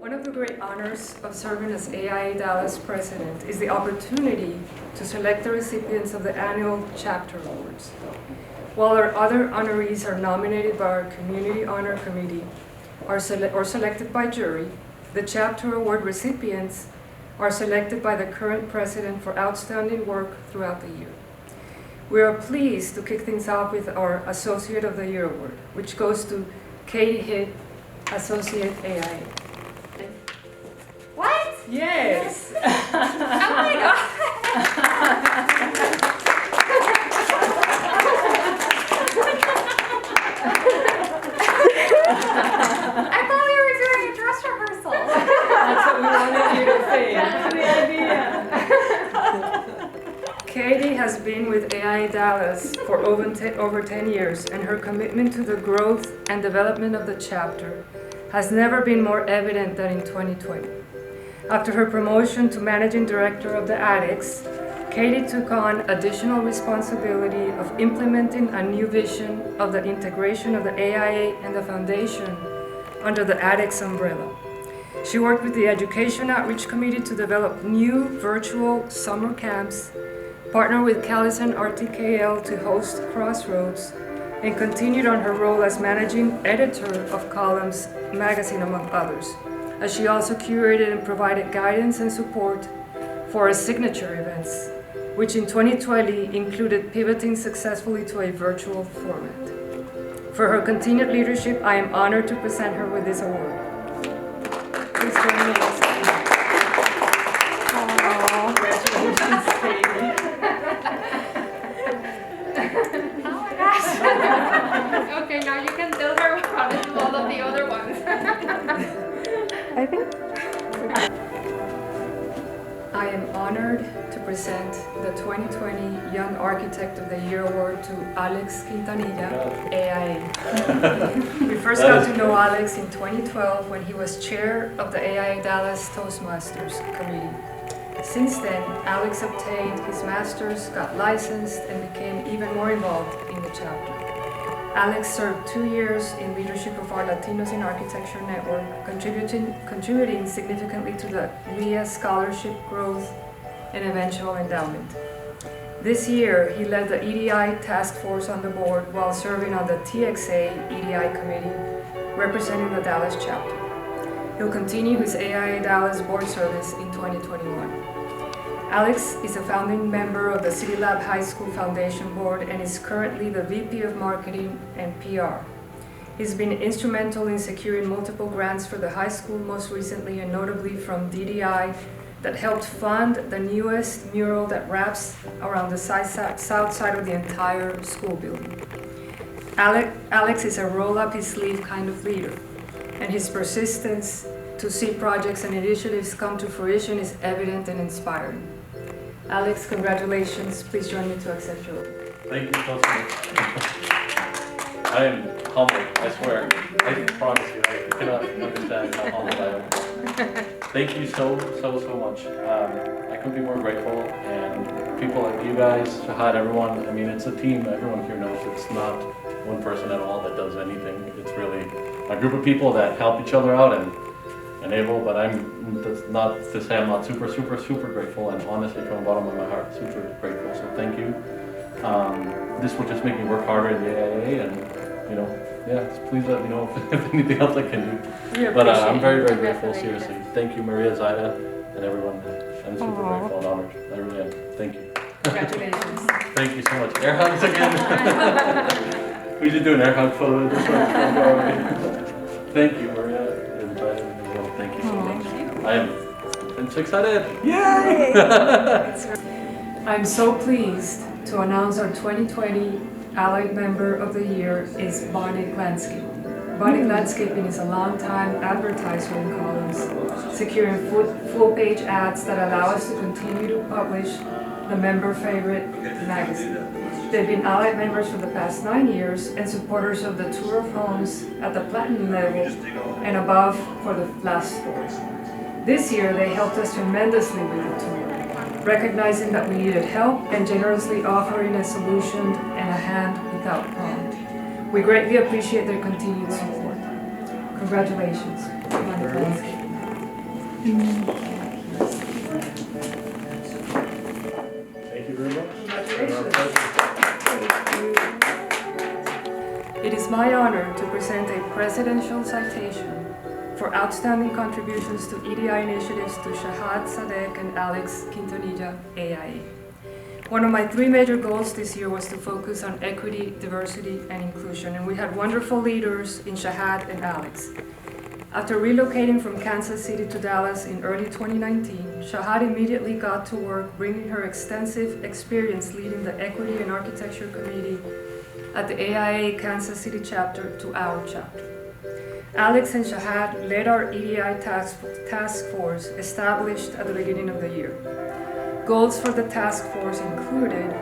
One of the great honors of serving as AIA Dallas president is the opportunity to select the recipients of the annual chapter awards. While our other honorees are nominated by our Community Honor Committee or selected by jury, the chapter award recipients are selected by the current president for outstanding work throughout the year. We are pleased to kick things off with our Associate of the Year award, which goes to Katie Hitt, Associate AIA. What? Yes! Oh my god! I thought we were doing a dress rehearsal. That's what we wanted you to say. That's the idea. Katie has been with AIA Dallas for over 10 years, and her commitment to the growth and development of the chapter has never been more evident than in 2020. After her promotion to Managing Director of the ADEX, Katie took on additional responsibility of implementing a new vision of the integration of the AIA and the Foundation under the ADEX umbrella. She worked with the Education Outreach Committee to develop new virtual summer camps, partnered with Callison RTKL to host Crossroads, and continued on her role as managing editor of Columns magazine, among others, as she also curated and provided guidance and support for our signature events, which in 2020 included pivoting successfully to a virtual format. For her continued leadership, I am honored to present her with this award. Please join me in accepting it. Congratulations, Katie. Oh my gosh. Okay, now you can tell her how to do all of the other ones. I think I am honored to present the 2020 Young Architect of the Year Award to Alex Quintanilla, AIA. We first got to know Alex in 2012 when he was chair of the AIA Dallas Toastmasters Committee. Since then, Alex obtained his master's, got licensed, and became even more involved in the chapter. Alex served 2 years in leadership of our Latinos in Architecture Network, contributing significantly to the LEA scholarship growth and eventual endowment. This year, he led the EDI task force on the board while serving on the TXA EDI committee, representing the Dallas chapter. He'll continue his AIA Dallas board service in 2021. Alex is a founding member of the City Lab High School Foundation Board and is currently the VP of Marketing and PR. He's been instrumental in securing multiple grants for the high school, most recently and notably from DDI, that helped fund the newest mural that wraps around the south side of the entire school building. Alex is a roll-up-his-sleeve kind of leader, and his persistence to see projects and initiatives come to fruition is evident and inspiring. Alex, congratulations. Please join me to accept your award. Thank you so much. I am humbled, I swear. I promise you, I cannot understand how humbled I am. Thank you so much. I couldn't be more grateful, and people like you guys, Shahad, everyone, I mean, it's a team. Everyone here knows it's not one person at all that does anything. It's really a group of people that help each other out and enable, but that's not to say I'm not super grateful, and honestly from the bottom of my heart, super grateful, so thank you. This will just make me work harder in the AIA, and please let me know if anything else I can do. But I'm very grateful, seriously. Thank you, Maria, Zaida, and everyone. I'm super grateful and honored. I really am. Thank you. Congratulations. Thank you so much. Air hugs again. We should do an air hug photo this one. Thank you, Maria. Thank you so much. I'm so excited. Yay! I'm so pleased to announce our 2020 Allied Member of the Year is Bonick Landscaping. Bonick Landscaping is a long-time advertiser in Columns, securing full-page ads that allow us to continue to publish the member favorite magazine. They've been Allied members for the past 9 years and supporters of the Tour of Homes at the Platinum level and above for the last 4. This year, they helped us tremendously with the tour, recognizing that we needed help and generously offering a solution and a hand without prompt. We greatly appreciate their continued support. Congratulations. Thank you very much. It is my honor to present a presidential citation for outstanding contributions to EDI initiatives to Shahad, Sadeq, and Alex Quintanilla, AIA. One of my 3 major goals this year was to focus on equity, diversity, and inclusion, and we had wonderful leaders in Shahad and Alex. After relocating from Kansas City to Dallas in early 2019, Shahad immediately got to work bringing her extensive experience leading the Equity and Architecture Committee at the AIA Kansas City chapter to our chapter. Alex and Shahad led our EDI task force established at the beginning of the year. Goals for the task force included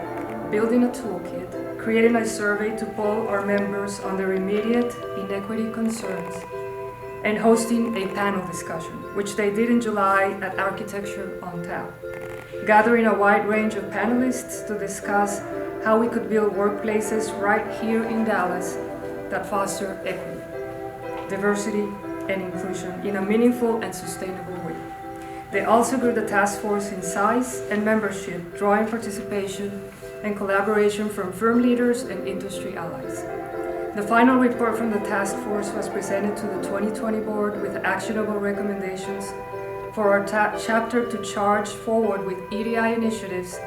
building a toolkit, creating a survey to poll our members on their immediate inequity concerns, and hosting a panel discussion, which they did in July at Architecture on Tap, gathering a wide range of panelists to discuss how we could build workplaces right here in Dallas that foster equity, diversity, and inclusion in a meaningful and sustainable way. They also grew the task force in size and membership, drawing participation and collaboration from firm leaders and industry allies. The final report from the task force was presented to the 2020 board with actionable recommendations for our chapter to charge forward with EDI initiatives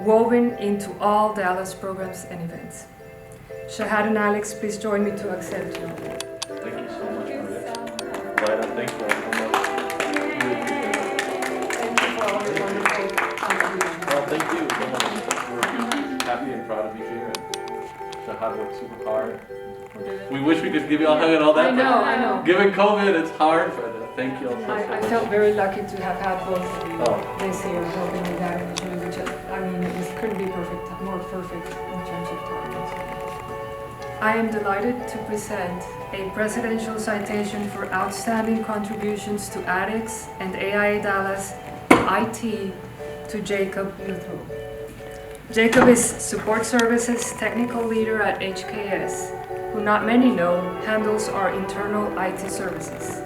woven into all Dallas programs and events. Shahad and Alex, please join me to accept you. Thank you so much, Maria. Right, thank you so much. Well, thank you so much. We're happy and proud to be here. Shahad worked super hard. We wish we could give you a hug and all that. I know. Given COVID, it's hard, but thank you all so I much. felt very lucky to have had both of you Oh. this year helping me that initiative, which it couldn't be more perfect in terms of timing. I am delighted to present a presidential citation for outstanding contributions to ADEX and AIA Dallas IT to Jacob Luthro. Jacob is Support Services Technical Leader at HKS, who not many know handles our internal IT services.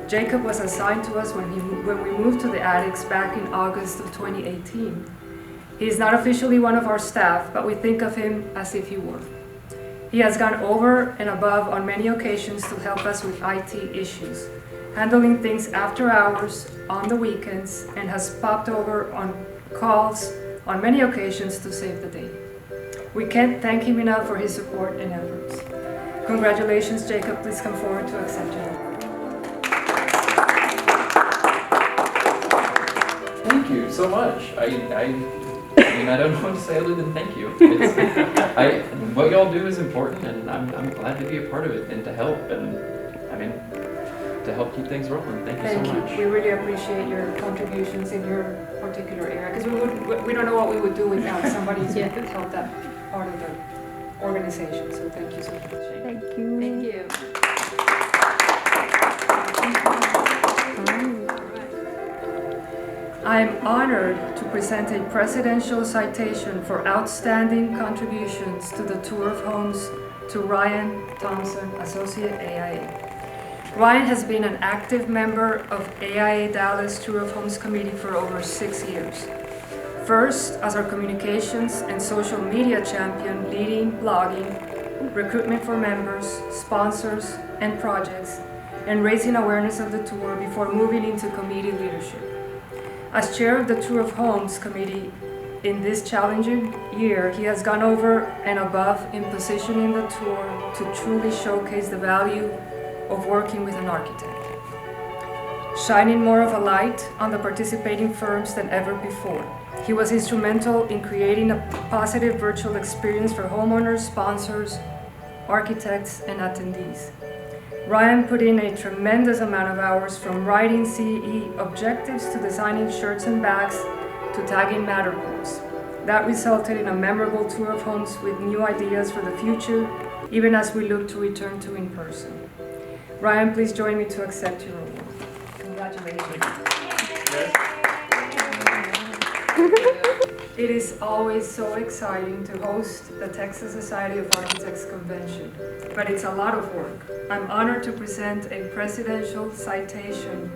Jacob was assigned to us when we moved to the ADEX back in August of 2018. He is not officially one of our staff, but we think of him as if he were. He has gone over and above on many occasions to help us with IT issues, handling things after hours, on the weekends, and has popped over on calls on many occasions to save the day. We can't thank him enough for his support and efforts. Congratulations, Jacob. Please come forward to accept your award. Thank you so much. I mean, I don't know what to say other than thank you. What y'all do is important, and I'm glad to be a part of it and to help, and I mean, to help keep things rolling. Thank you so much. We really appreciate your contributions in your particular area, because we don't know what we would do without somebody to help that part of the organization. So thank you so much. Thank you. I am honored to present a presidential citation for outstanding contributions to the Tour of Homes to Ryan Thomason, Associate AIA. Ryan has been an active member of AIA Dallas Tour of Homes Committee for over 6 years. First, as our communications and social media champion, leading blogging, recruitment for members, sponsors, and projects, and raising awareness of the tour before moving into committee leadership. As chair of the Tour of Homes Committee in this challenging year, he has gone over and above in positioning the tour to truly showcase the value of working with an architect, shining more of a light on the participating firms than ever before. He was instrumental in creating a positive virtual experience for homeowners, sponsors, architects, and attendees. Ryan put in a tremendous amount of hours, from writing CE objectives to designing shirts and bags to tagging Matterports. That resulted in a memorable tour of homes with new ideas for the future, even as we look to return to in person. Ryan, please join me to accept your award. Congratulations. It is always so exciting to host the Texas Society of Architects Convention, but it's a lot of work. I'm honored to present a presidential citation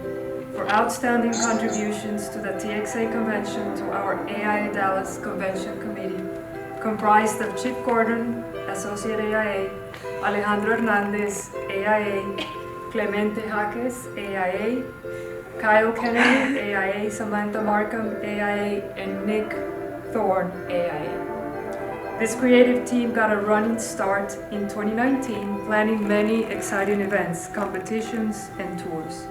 for outstanding contributions to the TXA Convention to our AIA Dallas Convention Committee, comprised of Chip Gordon, Associate AIA, Alejandro Hernández, AIA, Clemente Jaquez, AIA, Kyle Kenerley, AIA, Samantha Markham, AIA, and Nick Thorne, AIA. This creative team got a running start in 2019, planning many exciting events, competitions, and tours.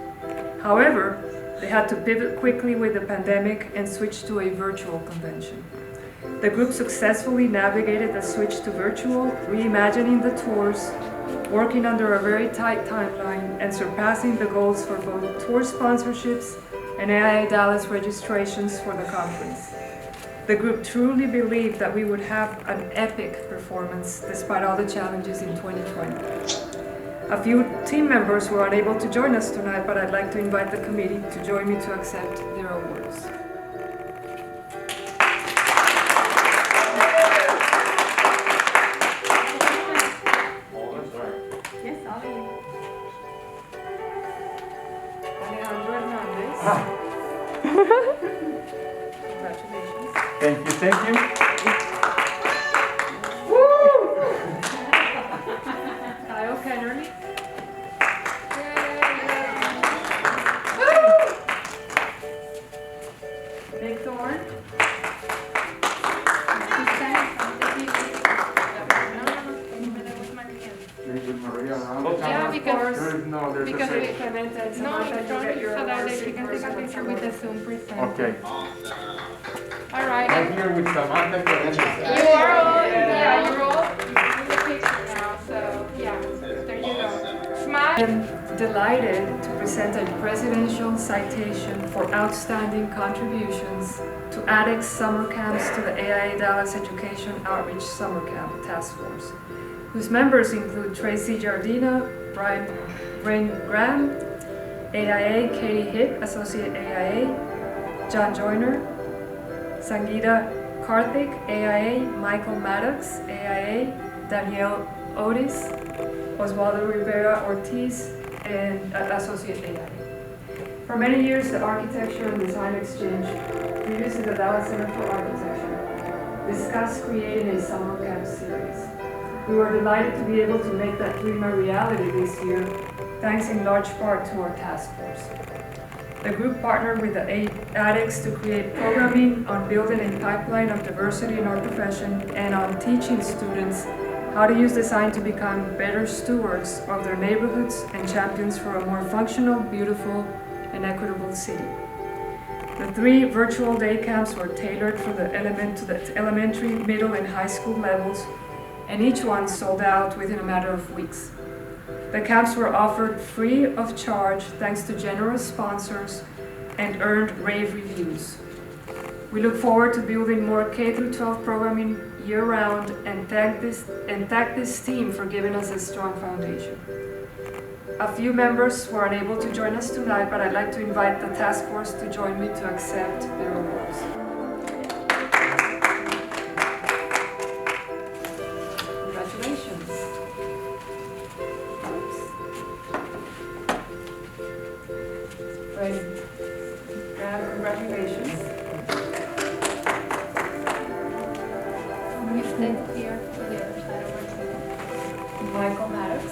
However, they had to pivot quickly with the pandemic and switch to a virtual convention. The group successfully navigated the switch to virtual, reimagining the tours, working under a very tight timeline, and surpassing the goals for both tour sponsorships and AIA Dallas registrations for the conference. The group truly believed that we would have an epic performance despite all the challenges in 2020. A few team members were unable to join us tonight, but I'd like to invite the committee to join me to accept their awards. Alejandro Hernández. Congratulations. Thank you, thank you. Kyle Kenerley. Nick Thorne. With Maria around. Yeah, because There's because a we second. Clemente and no, Samantha, you get your so that awards they in can take a person picture with the Zoom presenter. Okay. All right. I'm here with Samantha. You are all, yeah, you're all in the picture now, so yeah, there you go. I Smile. am delighted to present a presidential citation for outstanding contributions to ADEX summer camps to the AIA Dallas Education Outreach Summer Camp Task Force, whose members include Tracey Giardina, Brien Graham, AIA, Katie Hitt, Associate AIA, John Joyner, Sangeetha Karthik, AIA, Michael Maddox, AIA, Danielle Odis, Oswaldo Rivera-Ortiz, and Associate AIA. For many years, the Architecture and Design Exchange, previously the Dallas Center for Architecture, discussed creating a summer camp series. We were delighted to be able to make that dream a reality this year, thanks in large part to our task force. The group partnered with the ADEX to create programming on building a pipeline of diversity in our profession and on teaching students how to use design to become better stewards of their neighborhoods and champions for a more functional, beautiful, and equitable city. The 3 virtual day camps were tailored for the elementary, middle, and high school levels, and each one sold out within a matter of weeks. The camps were offered free of charge thanks to generous sponsors and earned rave reviews. We look forward to building more K-12 programming year-round and thank this team for giving us a strong foundation. A few members were unable to join us tonight, but I'd like to invite the task force to join me to accept their awards. Congratulations. Brien Graham, congratulations. We stay here to the other side of our table. Michael Maddox,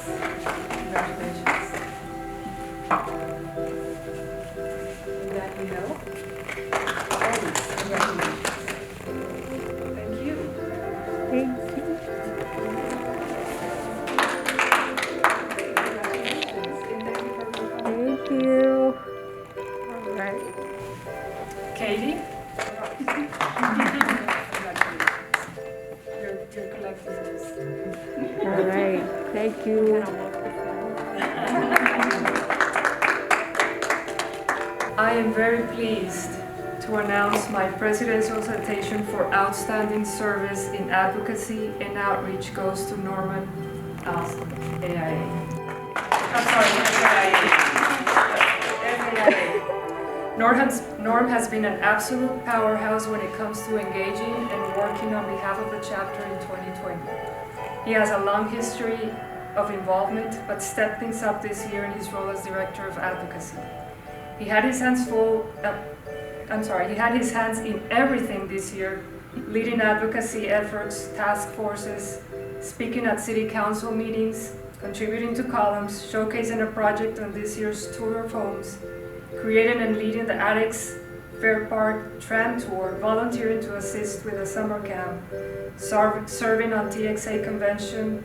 congratulations. And Danielle Odis, congratulations. Thank you. Thank you. Congratulations. And thank you for coming. Thank you. All right. Katie? Congratulations. You're collecting this. All right. Thank you. I am very pleased to announce my presidential citation for outstanding service in advocacy and outreach goes to Norman Alston, AIA. I'm sorry, FAIA. Norm has been an absolute powerhouse when it comes to engaging and working on behalf of the chapter in 2020. He has a long history of involvement, but stepped things up this year in his role as Director of Advocacy. He had his hands he had his hands in everything this year, leading advocacy efforts, task forces, speaking at city council meetings, contributing to columns, showcasing a project on this year's tour of homes, creating and leading the Addicts Fair Park tram tour, volunteering to assist with a summer camp, serving on TXA convention,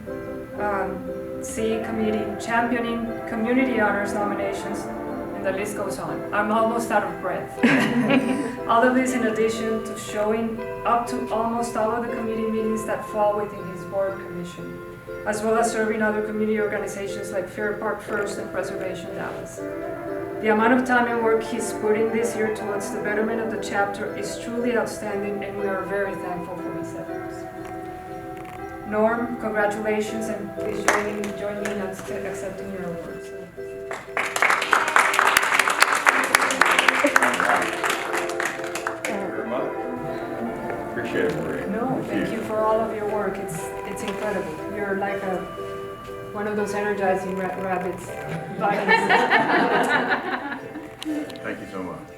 CE committee, championing community honors nominations, and the list goes on. I'm almost out of breath. All of this in addition to showing up to almost all of the committee meetings that fall within his board commission, as well as serving other community organizations like Fair Park First and Preservation Dallas. The amount of time and work he's put in this year towards the betterment of the chapter is truly outstanding, and we are very thankful for his efforts. Norm, congratulations, and please join me in accepting your award. Thank you very much. Appreciate it, Maria. No, thank you for all of your work. It's incredible. You're like one of those energizing rabbits. Thank you so much.